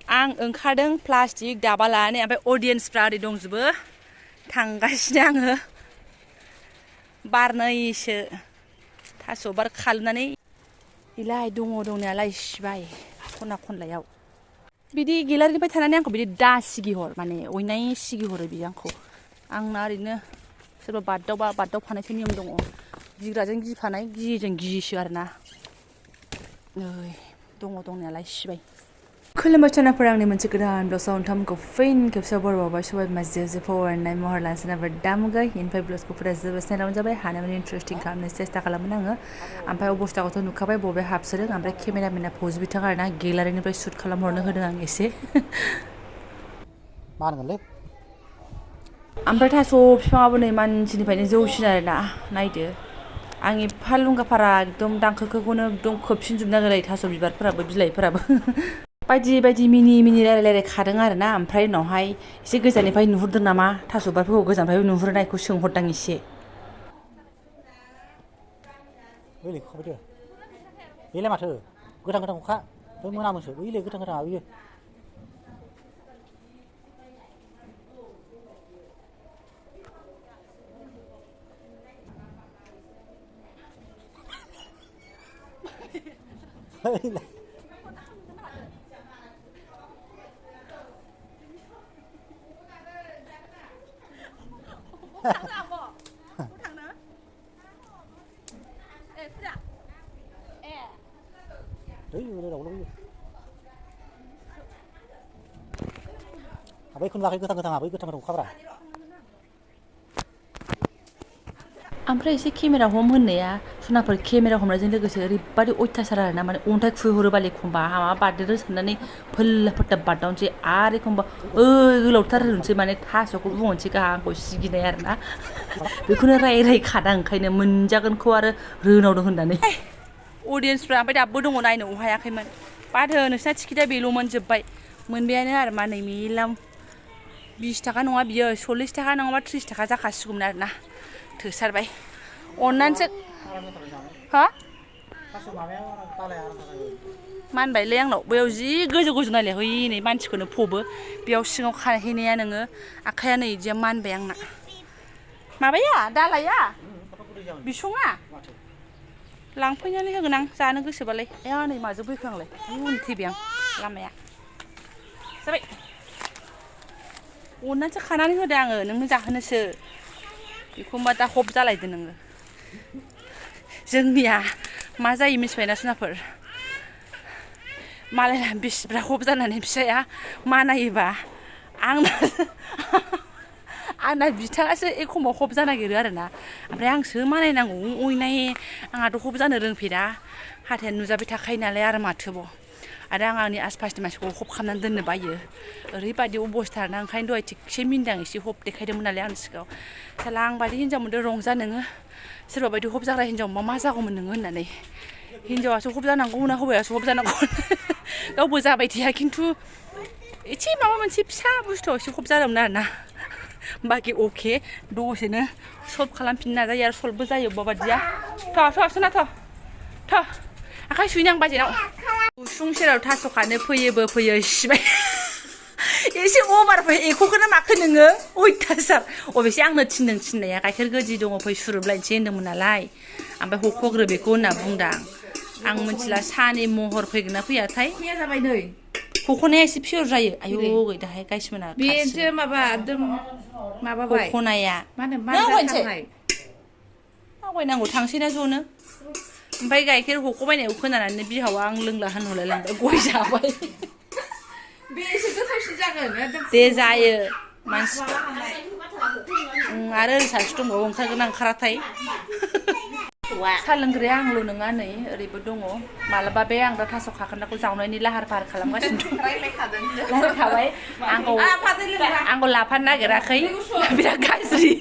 आं ओंखारदों प्लास्टिक दाबा लानानै ओमफ्राय अडियेन्सफ्रा ओरै दंजोबो थांगासिनो आङो बारनैसो थास' बार खालुनानै इलाय दङ दंनायालाय सिबाय खना खनलायाव बिदि गेलारिनिफ्राय थानानै आंखौ बिदि दा सिगिहर माने अयनाय सिगिहरो बियो आंखौ आंना ओरैनो सोरबा बादाव फानायसो नियम दङ गिग्राजों गिफानाय गियिजों गियोसो आरोना नै दङ दंनायालाय सिबाय खुलुमबाय चनाफोर आंनि मोनसे गोदान ब्लगआव नोंथांमोनखौ फिन खेबसेयाव बरबावबाय सबाय बिमा जो फरायनाय महर लानोसै नाबा दामुगाय इनिफ्राय ब्लगखौ फुरा जोबोद नायलांबानो जाबाय हानायमानि इन्टारेस्टिं खालामनो सेस्था खालामोन आङो ओमफ्राय अबस्थाखौथ' नुखाबाय बबे हाबसोदों ओमफ्राय केमेरामेना पज बिथां आरोना गेलारिनिफ्राय शुट खालामहरनो होदों आं एसे मा होनगोनलै ओमफ्राय थास' बिफाङाबो नै मानसिनिफ्रायनो जौसिन आरोना नायदो आंनि फालुंगाफारा एकदम दांखोखौनो एकदम खोबसिनजोबनो नागिरो थास' बिबारफोराबो बिलाइफोराबो बायदि मिनि रायलाय खादों आरोना ओमफ्राय उनावहाय एसे गोजाननिफ्राय नुहुरदों नामा थास' बिबारफोरखौ गोजाननिफ्राय नुहुरनायखौ सोंहरदां एसे बैलाय खाबायदो बेलाय माथो गोथां अखा बै मोनामोसो बैलाय गोथां बैयो बैखौनो लाखै गोथां बै गोथां अखाब्रा ओमफ्राय एसे केमेरा हम होननाया सनाफोर केमेरा हमनायजों लोगोसे ओरैबादि अयथासार आरोना माने अन्थाइ खुबैहरो बाल एखमबा माबा बारदेरो साननानै फोल्ला फोथाब बारदावनोसै आरो एखमबा गोलावथार होनोसै माने थास'खौ बुंहरनोसै आंखौ सिगिनाय आरोना बेखौनो राय खादा ओंखायनो मोनजागोनखौ आरो रोनावदों होननानै अडियेन्सफ्रा ओमफ्राय दाबो दङ नायनो हायाखैमोन बाथो नोंसिना टिकेटआ बेल'मोन जोब्बाय मोनबायानो आरो मा नै मेला 20 थाखा नङा बियो 40 थाखा नङाबा 30 थाखा जाखासिगौमोन आरोना थोसारबाय अननानैसो हा मानबायलै आंनाव बैयाव जि गोजौ नायलाय है नै मानसिखौनो फबो बेयाव सिङाव खाहैनाया नोङो आखाया नै इदिया मानबाय आंना माबाया दालाया बिसङा लांफैनानै होगोन आं जानो गोसोबालाय आया नै माजों फैखो आंलाय उन थैबाय आं लामाया जाबाय अननानैसो खानानै होदो आङो नोंनो जाहोनोसो बेखौबा दा हब जालायदो नोङो जोंनिया मा जायो मिथिबायना सुनाफोर मालायना बिसिफ्रा हब जानानै फिसाया मानायोबा आंना बिथाङासो एखमबा हब जानो नागिरो आरोना ओमफ्राय आंसो मानायनांगौ अयनाय आंहाथ' हब जानो रोंफेरा हाथाया नुजाबाय थाखायो नालाय आरो माथोबाव आरो आंनि आसपासनि मानसिखौ हब खालामनानै दोननो बायो ओरैबायदि अबस्था ना ओंखायनो दहाय थिगसे मिनिदां एसे हब देखायदोंमोन नालाय आंनि सिगाङाव साला आं बायदि हिनजाव मोनदों रंजा नोङो सोरबा बायदि हब जाग्रा हिनजाव मा जागौमोन नोङो होननानै हिनजावासो हब जानांगौ ना हौवायासो हब जानांगौ गावबो जाबाय थाया खिन्थु एसे माबा मोनसे फिसा बुस्थुआव एसे हब जादोंमोन आरोना बाखि अके दसेनो सल्भ खालामफिननो नाजायो आरो सल्भबो जायो अबेबा बादिया सोना आखाइ सुहैनो आं बाजेनाव उसुं सेराव थास' खानो फैयो सिबाय एसे अभार फै एख'खौनो माखो नोङो अयथासार अबेसे आंनो थिननाया गाइखेर गोदि दङ फै सुरोबलायनोसै होन्दोंमोन नालाय ओमफ्राय हख'ग्रो बेखौ होनना बुंदां आं मिथिला सानि महर फैगोन ना फैयाथाय जाबाय नै हख'नाया एसे पियर जायो आयौ दाहाय गाइसमोना बेसो माबाबाय हख'नाया मा होनो आवगायनांगौ थांसैना ज'नो ओमफ्राय गाइखेर हख'बायनायाव खोनानानै बिहावा आं लोंला होनहरलायलांबाय गय जाबाय बेसो गोथावसिन जागोन दे जायो मानसि आरो ओरै सासे दंबावो ओंखारगोन ओंखाराथाय सा लोंग्राया आंल' नङा नै ओरैबो दङ मालाबा बे आं दा थास' खाखोन्दाखौ जावनायनि लाहार फाहार खालामगासिनो दं रायलायखाबाय आंखौ लाफानो नागिराखै बिराद गाज्रि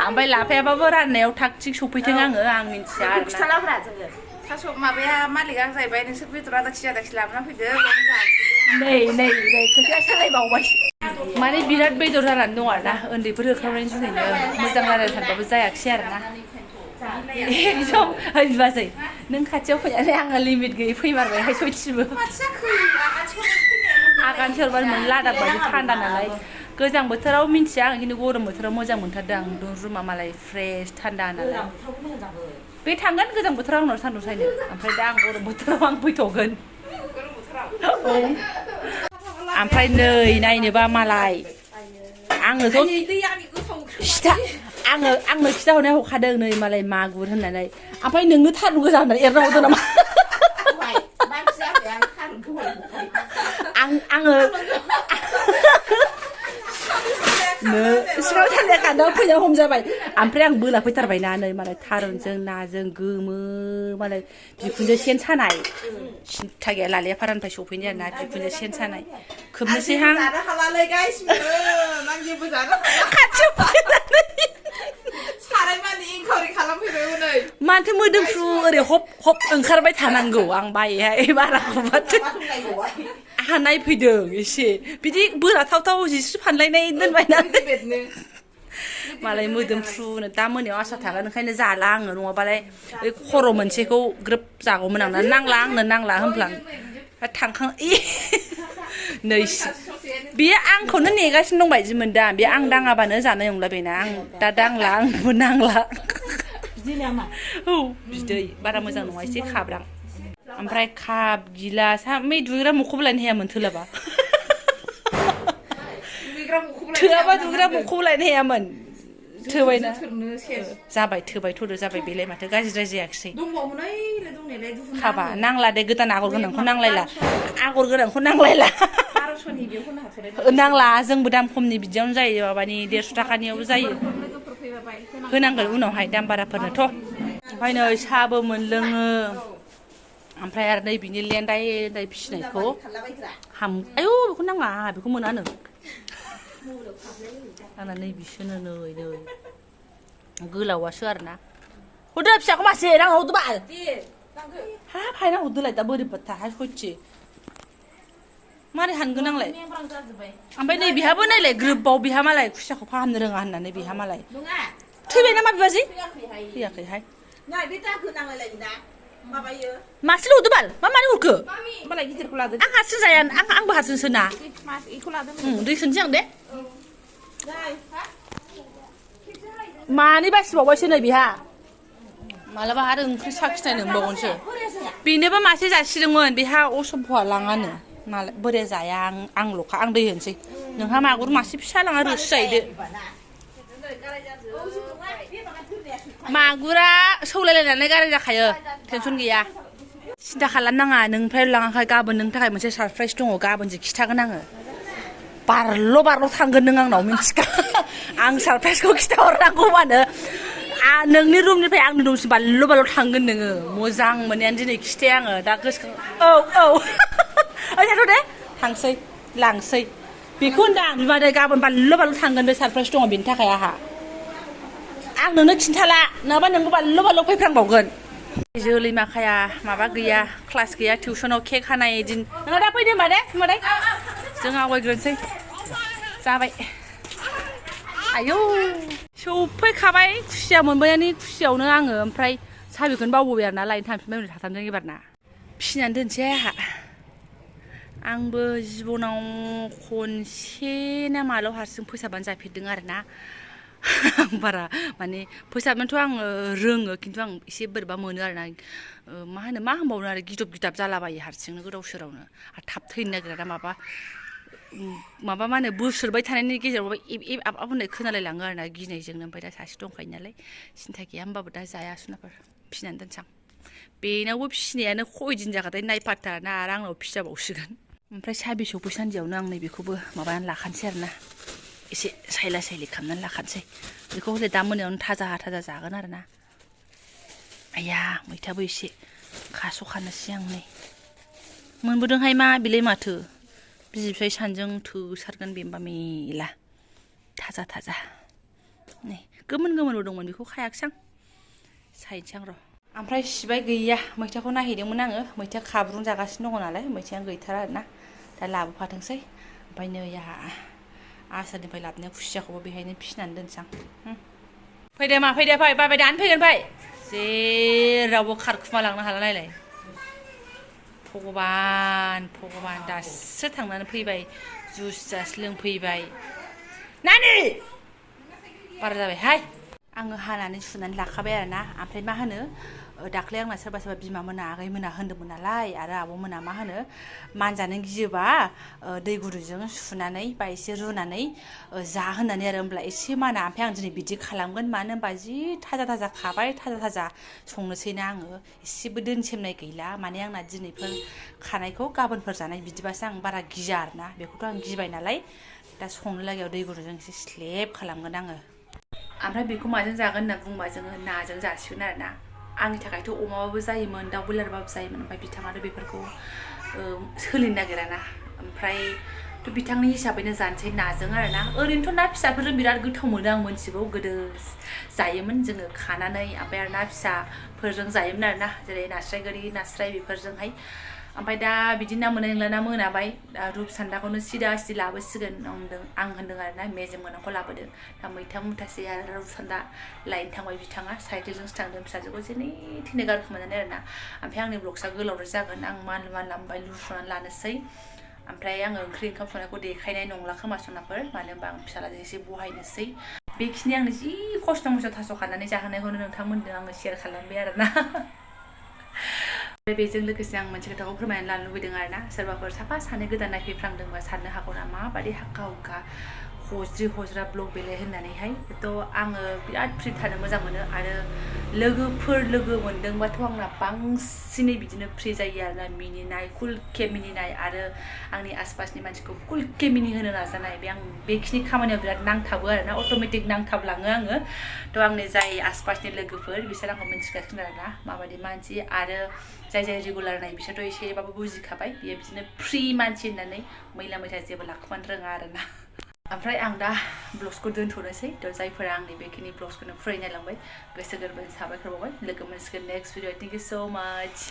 ओमफ्राय लाफायाबाबो राननायाव थाग थिग सफैथों आं मिन्थिया खिथालाब्रा जोङो थास' माबाया मालिकआ जाहैबाय नोंसोर बेदर आदाखि लाबोना फैदो नै खोथाया सोलायबावबाय माने बिराद बेदर जानानै दं आरोना उन्दैफोर होखांनायनि जुनैनो मोजां रायलायनो सानबाबो जायाखिसै आरोना एकदम ओइ बिबाजै नों खाथियाव फैनानै आङो लिमिट गैयै फैमारबायहाय सयथिबो आगान सोरबानो मोन लादाख बायदि थान्दा नालाय गोजां बोथोराव मिन्थिया आं खिन्थु गरम बोथोराव मोजां मोनथारदों आं रुमा मालाय फ्रेस थान्दा नालाय बे थांगोन गोजां बोथोराव उनाव सान्दुं सायनो ओमफ्राय दा आं गरम बोथोराव आं फैथ'गोन ओमफ्राय नै नायनोबा मालाय आंनोथ' खिथा आंनो खिथाहरनाया हरखादों नै मालाय मागुर होननानै ओमफ्राय नोंनो थारुन गोजा होननानै एरना हरदों नामा आङो सिगाङाव थान्दाया खान्दा फैना हम जाबाय ओमफ्राय आं बोला फैथारबायना नै मालाय थारुनजों नाजों गोमो मालाय बिखुनजो सेन सानाय सिन्था गैया लालिया फारानिफ्राय सफैनाय आरोना बिखुनजो सेन सानाय खोबनोसैहां माथो मोदोमफ्रु ओरै हप हप ओंखारबाय थानांगौ आं बायोहाय बाराखौ माथो आंहा नायफैदों एसे बिदि बोराथावथाव जिस्रि फानलायनाय दोनबायना मालाय मोदोमफ्रुनो दा मोनायाव आसा थागोन ओंखायनो जाला आङो नङाबालाय ओइ खर' मोनसेखौ ग्रोब जागौमोन आंना नांला आंनो नांला होनफ्लां थांखां नै बेयो आंखौनो नेगासिनो दं बायदि मोनदां बे आं दाङाबानो जानाय नंला बेना आं दा दांला आंबो नांला औ बिदै बारा मोजां नङा एसे खाब्रां ओमफ्राय काप गिलास मै दुगैग्रा मखौबो लायनो हायामोन थोलाबा थोआबा दुगैग्रा मखौबो लायनो हायामोन थोबायना जाबाय थोबाय थोदो जाबाय बेलाय माथो गाज्रिद्राय जायाखिसै खाबा नांला दे गोदान आगर गोनांखौ नांलायला आगर गोनांखौ नांलायला नांला जोंबो दाम खमनि बिदियावनो जायो माबानि 150 थाखानियावबो जायो होनांगोन उनावहाय दाम बाराफोरनोथ' ओमफ्राय नै साहाबो मोनलोङो ओमफ्राय आरो नै बिनि लेन्दाय फिसिनायखौ आयौ बेखौ नाङा बेखौ मोनानो आंना नै बिसोनो नै गोलावासो आरोना हरदो फिसाखौ मासे राङा हरदो बाल हा फायना हरदोलाय दा बोरैबाथा हा सयथि मारै हानगोन आंलाय ओमफ्राय नै बिहाबो नायलाय ग्रोबाव बिहा मालाय खुसियाखौ फाहामनो रोङा होननानै बिहा मालाय थैबाय नामा बिबाजै थैयाखैहाय मासेल' हरदो बाल मा मानो हरखो आं हारसिं जाया आंबो हारसिंसो ना दै सोनोसै आं दे मानै बासिबावबायसो नै बिहा मालाबा आरो ओंख्रि साखिनाय नंबावगोनसो बेनोबो मासे जासिदोंमोन बेहा असम्फ'आ लाङानो मालाय बोरै जाया आंल'खा आं दै होनोसै नोंहा मागुर मासे फिसा लाङा रोसि जाहैदो मागुरा सौलायलायनानै गाराय जाखायो टेनसन गैया सिन्था खालामनाङा नोंनिफ्राय लाङाखै गाबोन नोंनि थाखाय मोनसे सारप्राइज दङ गाबोनसो खिथागोन आङो बारल' थांगोन नों आंनाव मिन्थिखा आं सारप्राइजखौ खिथाहरनांगौबानो नोंनि रुमनिफ्राय आंनि रुमसिम बारल' थांगोन नोङो मोजां मोननायानो दिनै खिथाया आङो दा गोसोखां औ ओइ थाथ' दे थांसै लांसै बेखौ होनदों आं बिमादै गाबोन बारल' थांगोन बे सारप्राइज दङ बेनि थाखाय आंहा आं नोंनो खिन्थाला नङाबा नोंबो बारल' फैफ्रांबावगोन जोलै माखाया माबा गैया क्लास गैया टिउसनाव केक हानाय दिन नोंहा दा फैदो होनबा दे मादै जों आवगायग्रोनोसै जाबाय आयौ सौफैखाबाय खुसिया मोनबायानो खुसियावनो आङो ओमफ्राय साबिखौनो बावबोबाय आरोना लायनो थांफिनबाय हनै थाथामजों एबारना फिसिनानै दोनसै आंहा आंबो जिबनाव खनसे ना मालाव हारसिं फोसाबनानै जाफेरदों आरोना आं बारा माने फोसाबनोथ' आङो रोङो खिन्थु आं एसे बोरैबा मोनो आरोना मा होनबावनो आरो गिदब जालाबायो हारसिंनो गोदाव सोरावनो आरो थाब थैनो नागिरा माबा मा होनो बोसोरबाय थानायनि गेजेराव एब आब होननाय खोनालायलाङो आरोना गिनायजोंनो ओमफ्राय दा सासे दंखायो नालाय सिन्था गैया होमबाबो दा जाया सुनाफोर फिसिनानै दोनसां बेनावबो फिसिनायानो खयदिन जाखाथाय नायफाथार ना आरो आंनाव फिजाबावसिगोन ओमफ्राय साबि सौफैसान्दियावनो आं नैबेखौबो माबानानै लाखानोसै आरोना एसे सायला सायलि खालामनानै लाखानोसै बेखौ हले दा मोनायावनो थाजा जागोन आरोना आया मैथाबो एसे खास'खानोसै आं नै मोनबोदोंहाय मा बिलाय माथो बिसि फिसाय सानजों थोसारगोन बेमबा मेला थाजा नै गोमोनबो दंमोन बेखौ खायाखैसै आं सायनोसै आं र' ओमफ्राय सिबाय गैया मैथाखौ नायहैदोंमोन आङो मैथा खाब्रुं जागासिनो दङ नालाय मैथायानो गैथारा आरोना दा लाबोफाथोंसै ओमफ्राय नै आहा आसारनिफ्राय लाबोनाय खुसियाखौबो बेहायनो फिसिनानै दोनसां फैदो मा फैदो फै बाबाय दानो फैगोन फै जेरावबो खारखुमालांनो हाला नायलाय भगबान दासो थांनानै फैबाय जुस जास लोंफैबाय नानि बारा जाबायहाय आङो हानानै सुनानै लाखाबाय आरोना ओमफ्राय मा होनो दाख्लै आंना सोरबा बिमा मोना आगै मोना होन्दोंमोन नालाय आरो आब' मोना मा होनो मानजानो गियोबा दै गुदुंजों सुनानै बा एसे रुनानै जा होननानै आरो होमब्ला एसे माना ओमफ्राय आं दिनै बिदि खालामगोन मानो होनबा जि थाजा खाबाय थाजा संनोसैना आङो एसेबो दोनसेमनाय गैला माने आंना दिनैफोर खानायखौ गाबोनफोर जानाय बिदिबासो आं बारा गिया आरोना बेखौथ' आं गिबाय नालाय दा संनो लागायाव दै गुदुंजों एसे स्लेब खालामगोन आङो ओमफ्राय बेखौ माजों जागोन होनना बुंबा जोङो नाजों जासिगोन आरोना आंनि थाखायथ' अमाबाबो जायोमोन दाउ बयलारबाबो जायोमोन ओमफ्राय बिथाङाथ' बेफोरखौ सोलिनो नागिराना ओमफ्रायथ' बिथांनि हिसाबैनो जानोसै नाजों आरोना ओरैनोथ' ना फिसाफोरजों बिराद गोथाव मोनो आं मोनथिगौ गोदो जायोमोन जोङो खानानै ओमफ्राय आरो ना फिसाफोरजों जायोमोन आरोना जेरै नास्राय गोरि नास्राय बेफोरजोंहाय ओमफ्राय दा बिदि ना मोननाय नंला ना मोनाबाय दा रुपसान्दाखौनो सिदा लाबोसिगोन आं होनदों आरोना मेजेम गोनांखौ लाबोदो दा मैथा मुथासे आरो रुपसान्दा लायनो थांबाय बिथाङा साइकेलजोंसो थांदों फिसाजोखौ जेने थेने गारखोमानानै आरोना ओमफ्राय आंनि ब्लगसा गोलावद्राय जागोन आं मानला ओमफ्राय लुसुनानै लानोसै ओमफ्राय आङो ओंखाम संनायखौ देखायनाय नंला खोमा सनाफोर मानो होनबा आं फिसालाजों एसे बहायनोसै बेखिनि आंनो जि खस्थ' मस्थ' थास' खानानै जाहोनायखौनो नोंथांमोनजों आङो शेयार खालामबाय आरोना बेजों लोगोसे आं मोनसे खोथाखौ फोरमायनानै लानो लुबैदों आरोना सोरबाफोर साफा सानै गोदान नायफैफ्रांदोंबा साननो हागौ ना माबादि हाक्का हुक्का हज्रा ब्लग बेलाय होननानैहाय थ' आङो बिराद फ्रि थानो मोजां मोनो आरो लोगोफोर लोगो मोनदोंबाथ' आंना बांसिनै बिदिनो फ्रि जायो आरोना मिनिनाय कुलके मिनिनाय आरो आंनि आसपासनि मानसिखौ कुलके मिनिहोनो नाजानाय बे आं बेखिनि खामानियाव बिराद नांथाबो आरोना अट'मेटिक नांथाबलाङो आङो थ' आंनि जाय आसपासनि लोगोफोर बिसोर आंखौ मिन्थिगासिनो आरोना माबायदि मानसि आरो जाय रेगुलार नाय बिसोरथ' एसेबाबो बुजिखाबाय बियो बिदिनो फ्रि मानसि होननानै मैला मैथा जेबो लाखुमानो रोङा आरोना ओमफ्राय आं दा ब्लग्सखौ दोनथ'नोसै थ' जायफोरा आंनि बेखिनि ब्लग्सखौनो फरायनायलांबाय गोसो गोरबोनि साबायखर बावबाय लोगो मोनसिगोन नेक्स्ट भिडिअ थेंक इउ स' माच